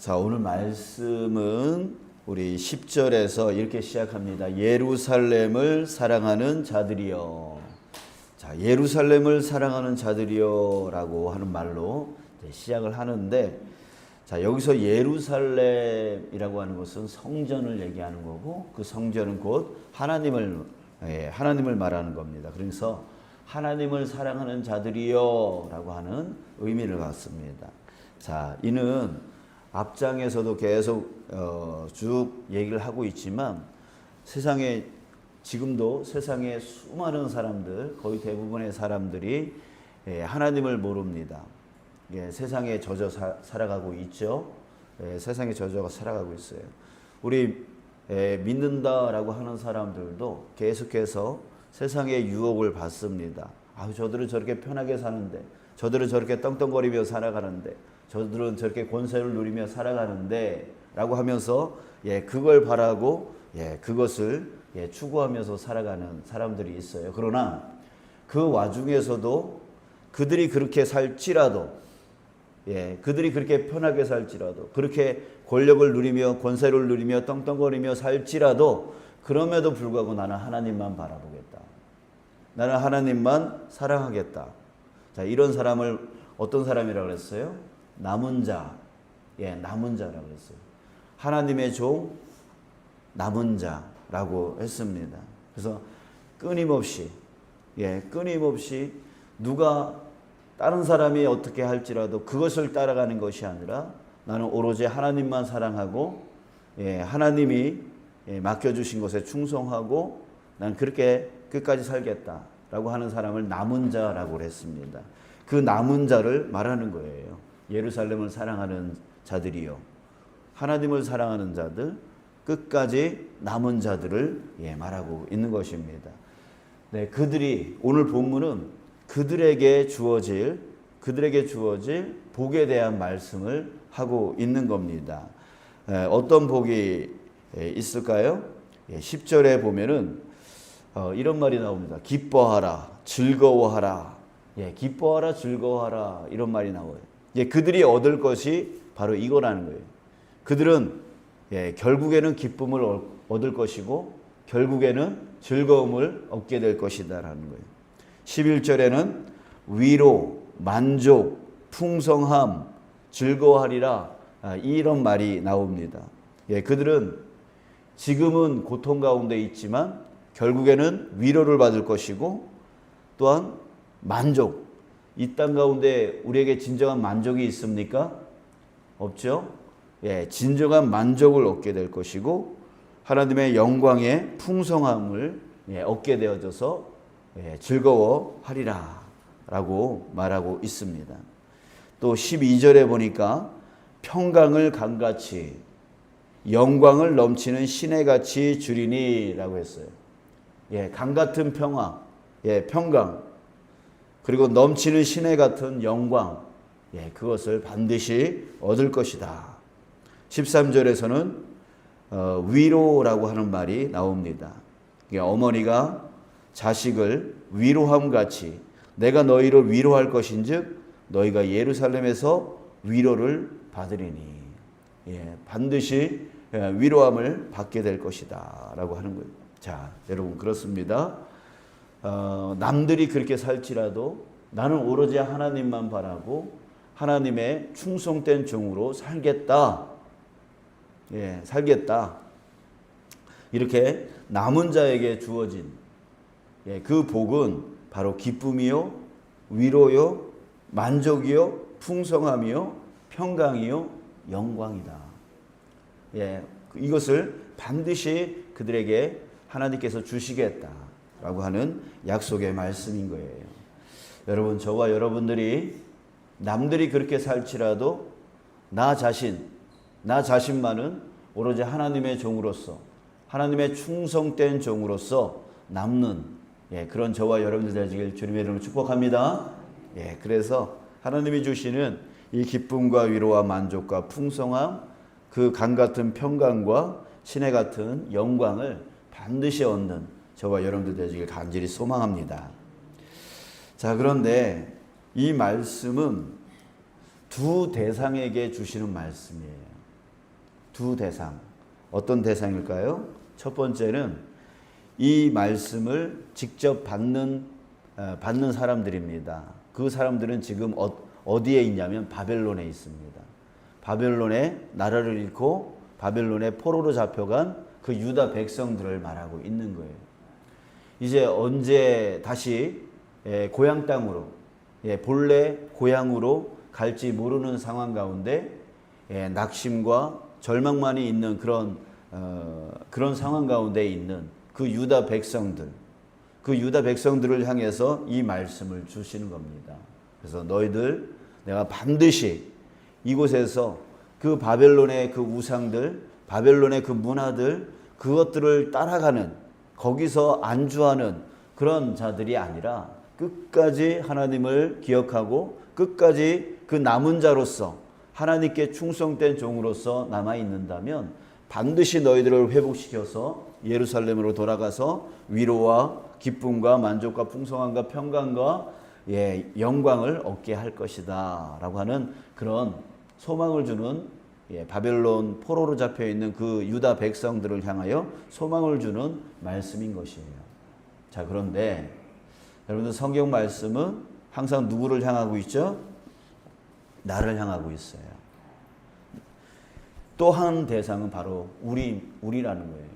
자, 오늘 말씀은 우리 10절에서 이렇게 시작합니다. 예루살렘을 사랑하는 자들이여. 자, 예루살렘을 사랑하는 자들이여 라고 하는 말로 시작을 하는데, 자, 여기서 예루살렘이라고 하는 것은 성전을 얘기하는 거고, 그 성전은 곧 하나님을 말하는 겁니다. 그래서 하나님을 사랑하는 자들이여 라고 하는 의미를 갖습니다. 자, 이는 앞장에서도 계속 쭉 얘기를 하고 있지만, 세상에 지금도 세상에 수많은 사람들, 거의 대부분의 사람들이 하나님을 모릅니다. 세상에 젖어 살아가고 있죠. 세상에 젖어 살아가고 있어요. 우리 믿는다라고 하는 사람들도 계속해서 세상의 유혹을 받습니다. 저들은 저렇게 편하게 사는데, 저들은 저렇게 떵떵거리며 살아가는데, 저들은 저렇게 권세를 누리며 살아가는데 라고 하면서 그걸 바라고 그것을 추구하면서 살아가는 사람들이 있어요. 그러나 그 와중에서도 그들이 그렇게 살지라도, 그들이 그렇게 편하게 살지라도, 그렇게 권력을 누리며 권세를 누리며 떵떵거리며 살지라도, 그럼에도 불구하고 나는 하나님만 바라보겠다, 나는 하나님만 사랑하겠다. 자, 이런 사람을 어떤 사람이라고 그랬어요? 남은 자, 남은 자라고 했어요. 하나님의 종, 남은 자라고 했습니다. 그래서 끊임없이 누가 다른 사람이 어떻게 할지라도 그것을 따라가는 것이 아니라, 나는 오로지 하나님만 사랑하고, 하나님이 맡겨주신 것에 충성하고, 난 그렇게 끝까지 살겠다라고 하는 사람을 남은 자라고 했습니다. 그 남은 자를 말하는 거예요. 예루살렘을 사랑하는 자들이요, 하나님을 사랑하는 자들, 끝까지 남은 자들을 말하고 있는 것입니다. 그들이, 오늘 본문은 그들에게 주어질 복에 대한 말씀을 하고 있는 겁니다. 어떤 복이 있을까요? 10절에 보면은 이런 말이 나옵니다. 기뻐하라, 즐거워하라. 기뻐하라, 즐거워하라, 이런 말이 나와요. 그들이 얻을 것이 바로 이거라는 거예요. 그들은 결국에는 기쁨을 얻을 것이고, 결국에는 즐거움을 얻게 될 것이다라는 거예요. 11절에는 위로, 만족, 풍성함, 즐거워하리라, 이런 말이 나옵니다. 그들은 지금은 고통 가운데 있지만 결국에는 위로를 받을 것이고, 또한 만족, 이 땅 가운데 우리에게 진정한 만족이 있습니까? 없죠? 진정한 만족을 얻게 될 것이고, 하나님의 영광의 풍성함을 얻게 되어져서 즐거워하리라 라고 말하고 있습니다. 또 12절에 보니까 평강을 강같이, 영광을 넘치는 시내같이 주리니 라고 했어요. 강같은 평화, 평강, 그리고 넘치는 시내 같은 영광, 그것을 반드시 얻을 것이다. 13절에서는 위로라고 하는 말이 나옵니다. 어머니가 자식을 위로함 같이 내가 너희를 위로할 것인즉 너희가 예루살렘에서 위로를 받으리니, 반드시 위로함을 받게 될 것이다 라고 하는 거예요. 자, 여러분, 그렇습니다. 남들이 그렇게 살지라도 나는 오로지 하나님만 바라고 하나님의 충성된 종으로 살겠다. 살겠다. 이렇게 남은 자에게 주어진 그 복은 바로 기쁨이요, 위로요, 만족이요, 풍성함이요, 평강이요, 영광이다. 이것을 반드시 그들에게 하나님께서 주시겠다라고 하는 약속의 말씀인 거예요. 여러분, 저와 여러분들이 남들이 그렇게 살지라도 나 자신만은 오로지 하나님의 종으로서, 하나님의 충성된 종으로서 남는 그런 저와 여러분들 되시길 주님의 이름으로 축복합니다. 그래서 하나님이 주시는 이 기쁨과 위로와 만족과 풍성함, 그 강 같은 평강과 시내 같은 영광을 반드시 얻는 저와 여러분들 되시길 간절히 소망합니다. 자, 그런데 이 말씀은 두 대상에게 주시는 말씀이에요. 두 대상. 어떤 대상일까요? 첫 번째는 이 말씀을 직접 받는 사람들입니다. 그 사람들은 지금 어디에 있냐면 바벨론에 있습니다. 바벨론에 나라를 잃고 바벨론에 포로로 잡혀간 그 유다 백성들을 말하고 있는 거예요. 이제 언제 다시 고향 땅으로, 본래 고향으로 갈지 모르는 상황 가운데 낙심과 절망만이 있는 그런 상황 가운데 있는 그 유다 백성들, 그 유다 백성들을 향해서 이 말씀을 주시는 겁니다. 그래서 너희들 내가 반드시 이곳에서 그 바벨론의 그 우상들, 바벨론의 그 문화들, 그것들을 따라가는, 거기서 안주하는 그런 자들이 아니라 끝까지 하나님을 기억하고 끝까지 그 남은 자로서 하나님께 충성된 종으로서 남아있는다면 반드시 너희들을 회복시켜서 예루살렘으로 돌아가서 위로와 기쁨과 만족과 풍성함과 평강과 영광을 얻게 할 것이다 라고 하는 그런 소망을 주는, 바벨론 포로로 잡혀있는 그 유다 백성들을 향하여 소망을 주는 말씀인 것이에요. 자, 그런데 여러분들 성경 말씀은 항상 누구를 향하고 있죠? 나를 향하고 있어요. 또 한 대상은 바로 우리라는 거예요.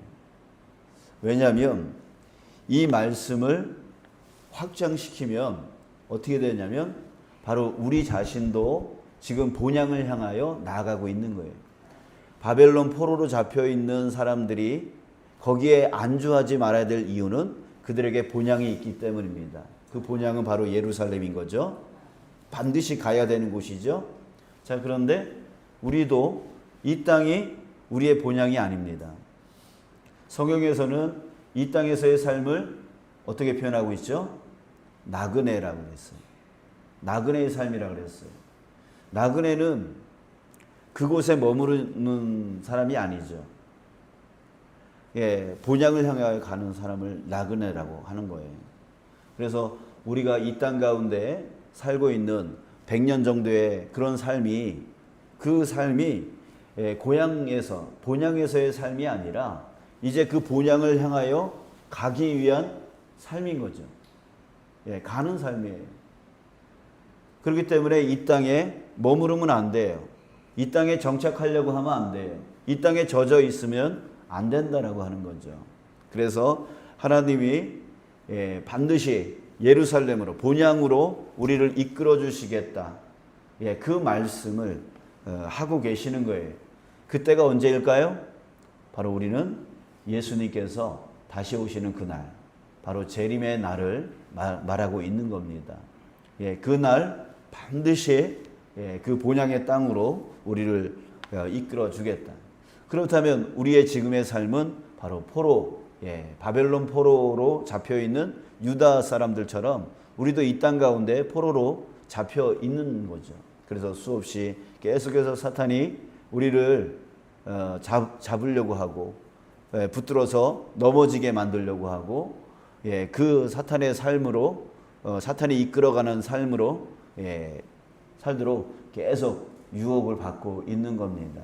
왜냐하면 이 말씀을 확장시키면 어떻게 되냐면 바로 우리 자신도 지금 본향을 향하여 나아가고 있는 거예요. 바벨론 포로로 잡혀 있는 사람들이 거기에 안주하지 말아야 될 이유는 그들에게 본향이 있기 때문입니다. 그 본향은 바로 예루살렘인 거죠. 반드시 가야 되는 곳이죠. 자, 그런데 우리도 이 땅이 우리의 본향이 아닙니다. 성경에서는 이 땅에서의 삶을 어떻게 표현하고 있죠? 나그네라고 했어요. 나그네의 삶이라고 그랬어요. 나그네는 그곳에 머무르는 사람이 아니죠. 본향을 향해 가는 사람을 나그네라고 하는 거예요. 그래서 우리가 이 땅 가운데 살고 있는 100년 정도의 그런 삶이, 그 삶이 고향에서, 본향에서의 삶이 아니라 이제 그 본향을 향하여 가기 위한 삶인 거죠. 가는 삶이에요. 그렇기 때문에 이 땅에 머무르면 안 돼요. 이 땅에 정착하려고 하면 안 돼요. 이 땅에 젖어 있으면 안 된다라고 하는 거죠. 그래서 하나님이 반드시 예루살렘으로, 본향으로 우리를 이끌어 주시겠다. 그 말씀을 하고 계시는 거예요. 그때가 언제일까요? 바로 우리는 예수님께서 다시 오시는 그날, 바로 재림의 날을 말하고 있는 겁니다. 그날 반드시 그 본향의 땅으로 우리를 이끌어 주겠다. 그렇다면 우리의 지금의 삶은 바로 바벨론 포로로 잡혀 있는 유다 사람들처럼 우리도 이 땅 가운데 포로로 잡혀 있는 거죠. 그래서 수없이 계속해서 사탄이 우리를 잡으려고 하고 붙들어서 넘어지게 만들려고 하고, 그 사탄의 삶으로, 사탄이 이끌어가는 삶으로 살도록 계속 유혹을 받고 있는 겁니다.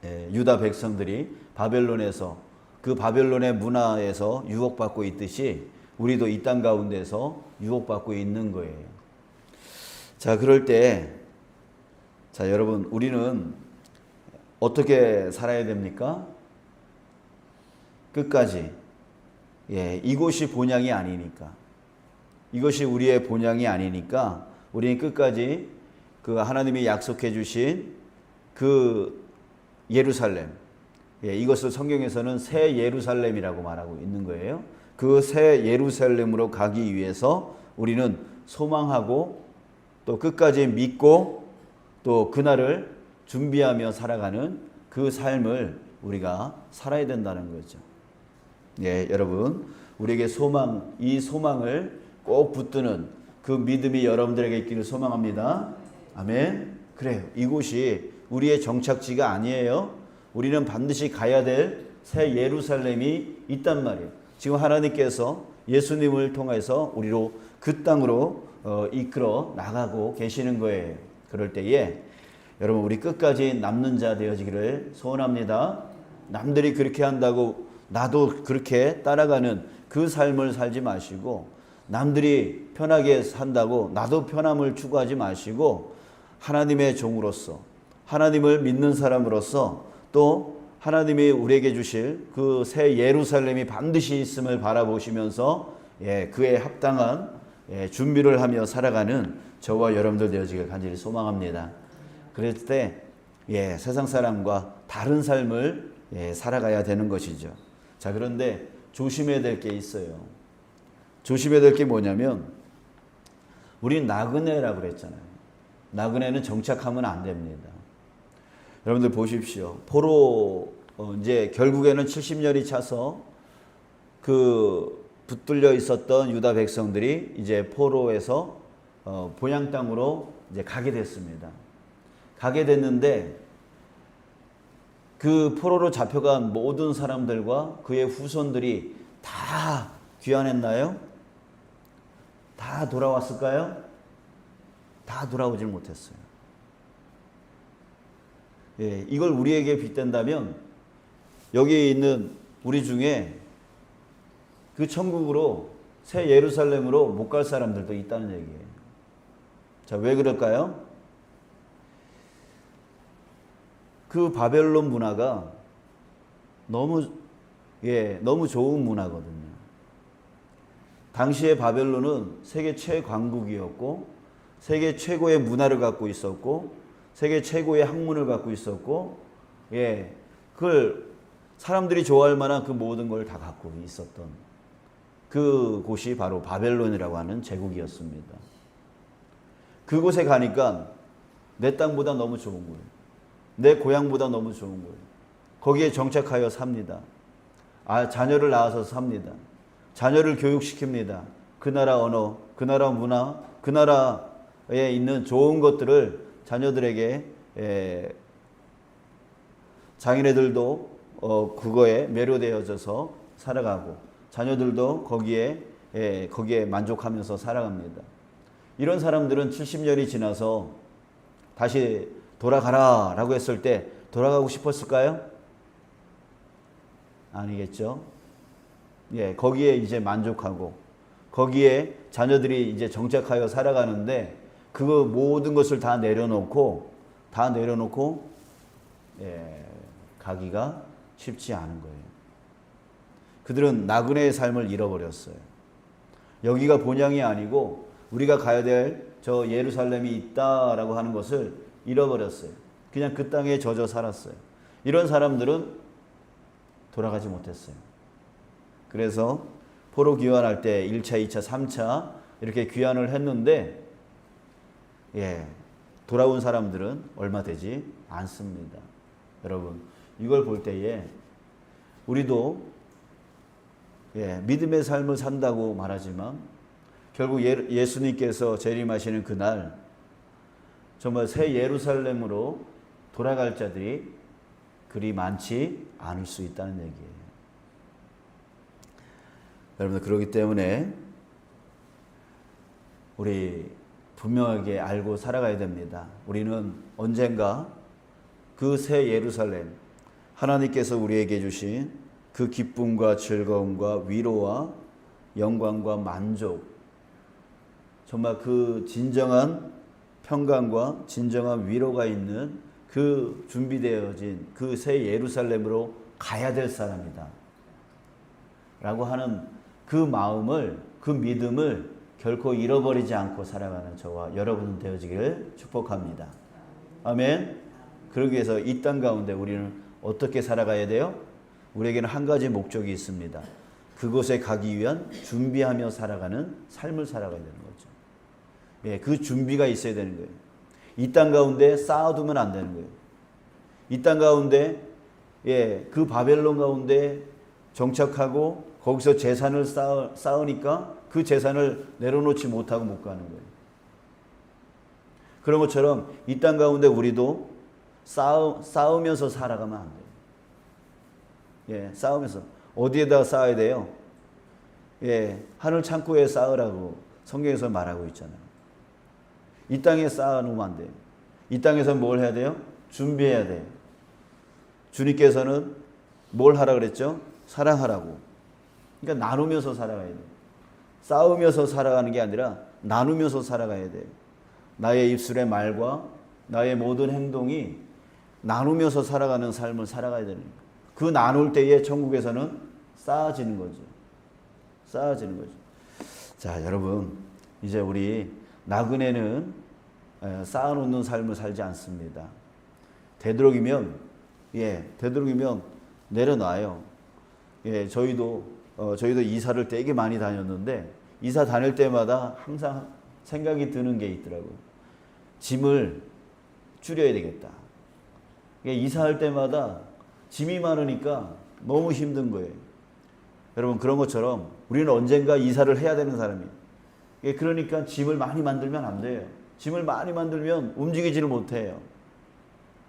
유다 백성들이 바벨론에서, 그 바벨론의 문화에서 유혹받고 있듯이 우리도 이 땅 가운데서 유혹받고 있는 거예요. 자, 그럴 때, 자, 여러분, 우리는 어떻게 살아야 됩니까? 끝까지. 이곳이 본향이 아니니까. 이것이 우리의 본향이 아니니까 우리는 끝까지 그 하나님이 약속해 주신 그 예루살렘, 이것을 성경에서는 새 예루살렘이라고 말하고 있는 거예요. 그 새 예루살렘으로 가기 위해서 우리는 소망하고 또 끝까지 믿고 또 그날을 준비하며 살아가는 그 삶을 우리가 살아야 된다는 거죠. 여러분, 우리에게 이 소망을 꼭 붙드는 그 믿음이 여러분들에게 있기를 소망합니다. 아멘. 그래요. 이곳이 우리의 정착지가 아니에요. 우리는 반드시 가야 될 새 예루살렘이 있단 말이에요. 지금 하나님께서 예수님을 통해서 우리로 그 땅으로 이끌어 나가고 계시는 거예요. 그럴 때에 여러분 우리 끝까지 남는 자 되어지기를 소원합니다. 남들이 그렇게 한다고 나도 그렇게 따라가는 그 삶을 살지 마시고, 남들이 편하게 산다고 나도 편함을 추구하지 마시고, 하나님의 종으로서 하나님을 믿는 사람으로서 또 하나님이 우리에게 주실 그 새 예루살렘이 반드시 있음을 바라보시면서 그에 합당한 준비를 하며 살아가는 저와 여러분들 되어지길 간절히 소망합니다. 그럴 때 세상 사람과 다른 삶을 살아가야 되는 것이죠. 자, 그런데 조심해야 될 게 있어요. 조심해야 될 게 뭐냐면, 우린 나그네라고 그랬잖아요. 나그네는 정착하면 안 됩니다. 여러분들 보십시오. 포로 이제 결국에는 70년이 차서 그 붙들려 있었던 유다 백성들이 이제 포로에서 본향 땅으로 이제 가게 됐습니다. 가게 됐는데 그 포로로 잡혀간 모든 사람들과 그의 후손들이 다 귀환했나요? 다 돌아왔을까요? 다 돌아오질 못했어요. 이걸 우리에게 빗댄다면 여기 있는 우리 중에 그 천국으로 새 예루살렘으로 못 갈 사람들도 있다는 얘기예요. 자, 왜 그럴까요? 그 바벨론 문화가 너무 좋은 문화거든요. 당시의 바벨론은 세계 최강국이었고, 세계 최고의 문화를 갖고 있었고, 세계 최고의 학문을 갖고 있었고, 그걸 사람들이 좋아할 만한 그 모든 걸 다 갖고 있었던 그 곳이 바로 바벨론이라고 하는 제국이었습니다. 그곳에 가니까 내 땅보다 너무 좋은 거예요. 내 고향보다 너무 좋은 거예요. 거기에 정착하여 삽니다. 자녀를 낳아서 삽니다. 자녀를 교육시킵니다. 그 나라 언어, 그 나라 문화, 그 나라에 있는 좋은 것들을 자녀들에게, 자기네들도 그거에 매료되어져서 살아가고, 자녀들도 거기에 만족하면서 살아갑니다. 이런 사람들은 70년이 지나서 다시 돌아가라 라고 했을 때 돌아가고 싶었을까요? 아니겠죠. 거기에 이제 만족하고 거기에 자녀들이 이제 정착하여 살아가는데, 그 모든 것을 다 내려놓고 가기가 쉽지 않은 거예요. 그들은 나그네의 삶을 잃어버렸어요. 여기가 본향이 아니고 우리가 가야 될 저 예루살렘이 있다라고 하는 것을 잃어버렸어요. 그냥 그 땅에 젖어 살았어요. 이런 사람들은 돌아가지 못했어요. 그래서 포로 귀환할 때 1차, 2차, 3차 이렇게 귀환을 했는데 돌아온 사람들은 얼마 되지 않습니다. 여러분, 이걸 볼 때에 우리도 믿음의 삶을 산다고 말하지만 결국 예수님께서 재림하시는 그날 정말 새 예루살렘으로 돌아갈 자들이 그리 많지 않을 수 있다는 얘기예요. 여러분들, 그렇기 때문에 우리 분명하게 알고 살아가야 됩니다. 우리는 언젠가 그 새 예루살렘, 하나님께서 우리에게 주신 그 기쁨과 즐거움과 위로와 영광과 만족, 정말 그 진정한 평강과 진정한 위로가 있는 그 준비되어진 그 새 예루살렘으로 가야 될 사람이다 라고 하는 그 마음을, 그 믿음을 결코 잃어버리지 않고 살아가는 저와 여러분 되어지기를 축복합니다. 아멘. 그러기 위해서 이 땅 가운데 우리는 어떻게 살아가야 돼요? 우리에게는 한 가지 목적이 있습니다. 그곳에 가기 위한 준비하며 살아가는 삶을 살아가야 되는 거죠. 그 준비가 있어야 되는 거예요. 이 땅 가운데 쌓아두면 안 되는 거예요. 이 땅 가운데 그 바벨론 가운데 정착하고 거기서 재산을 쌓으니까 그 재산을 내려놓지 못하고 못 가는 거예요. 그런 것처럼 이 땅 가운데 우리도 쌓으면서 살아가면 안 돼요. 쌓으면서. 어디에다 쌓아야 돼요? 하늘 창고에 쌓으라고 성경에서 말하고 있잖아요. 이 땅에 쌓아놓으면 안 돼요. 이 땅에서 뭘 해야 돼요? 준비해야 돼요. 주님께서는 뭘 하라 그랬죠? 사랑하라고. 그러니까 나누면서 살아가야 돼요. 싸우면서 살아가는 게 아니라 나누면서 살아가야 돼요. 나의 입술의 말과 나의 모든 행동이 나누면서 살아가는 삶을 살아가야 되는 거예요. 그 나눌 때에 천국에서는 쌓아지는 거죠. 쌓아지는 거죠. 자, 여러분, 이제 우리 나그네는 쌓아놓는 삶을 살지 않습니다. 되도록이면 내려놔요. 저희도 이사를 되게 많이 다녔는데, 이사 다닐 때마다 항상 생각이 드는 게 있더라고요. 짐을 줄여야 되겠다. 이사할 때마다 짐이 많으니까 너무 힘든 거예요. 여러분, 그런 것처럼 우리는 언젠가 이사를 해야 되는 사람이에요. 그러니까 짐을 많이 만들면 안 돼요. 짐을 많이 만들면 움직이지를 못해요.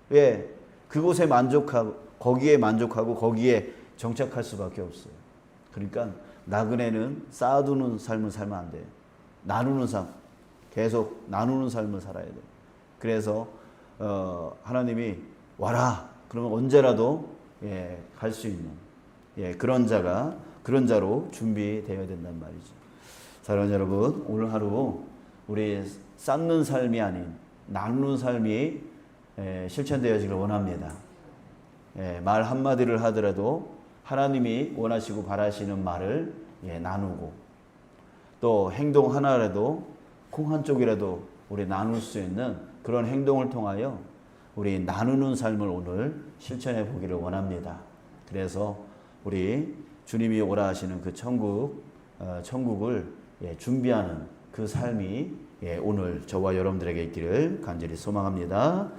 왜? 그곳에 만족하고 거기에 정착할 수밖에 없어요. 그러니까 나그네는 쌓아두는 삶을 살면 안 돼요. 나누는 삶, 계속 나누는 삶을 살아야 돼요. 그래서 하나님이 와라 그러면 언제라도 갈 수 있는 그런 자로 준비되어야 된단 말이죠. 사랑하는 여러분, 오늘 하루 우리 쌓는 삶이 아닌 나누는 삶이 실천되어지길 원합니다. 말 한마디를 하더라도 하나님이 원하시고 바라시는 말을 나누고, 또 행동 하나라도 콩 한 쪽이라도 우리 나눌 수 있는 그런 행동을 통하여 우리 나누는 삶을 오늘 실천해 보기를 원합니다. 그래서 우리 주님이 오라 하시는 그 천국을 준비하는 그 삶이 오늘 저와 여러분들에게 있기를 간절히 소망합니다.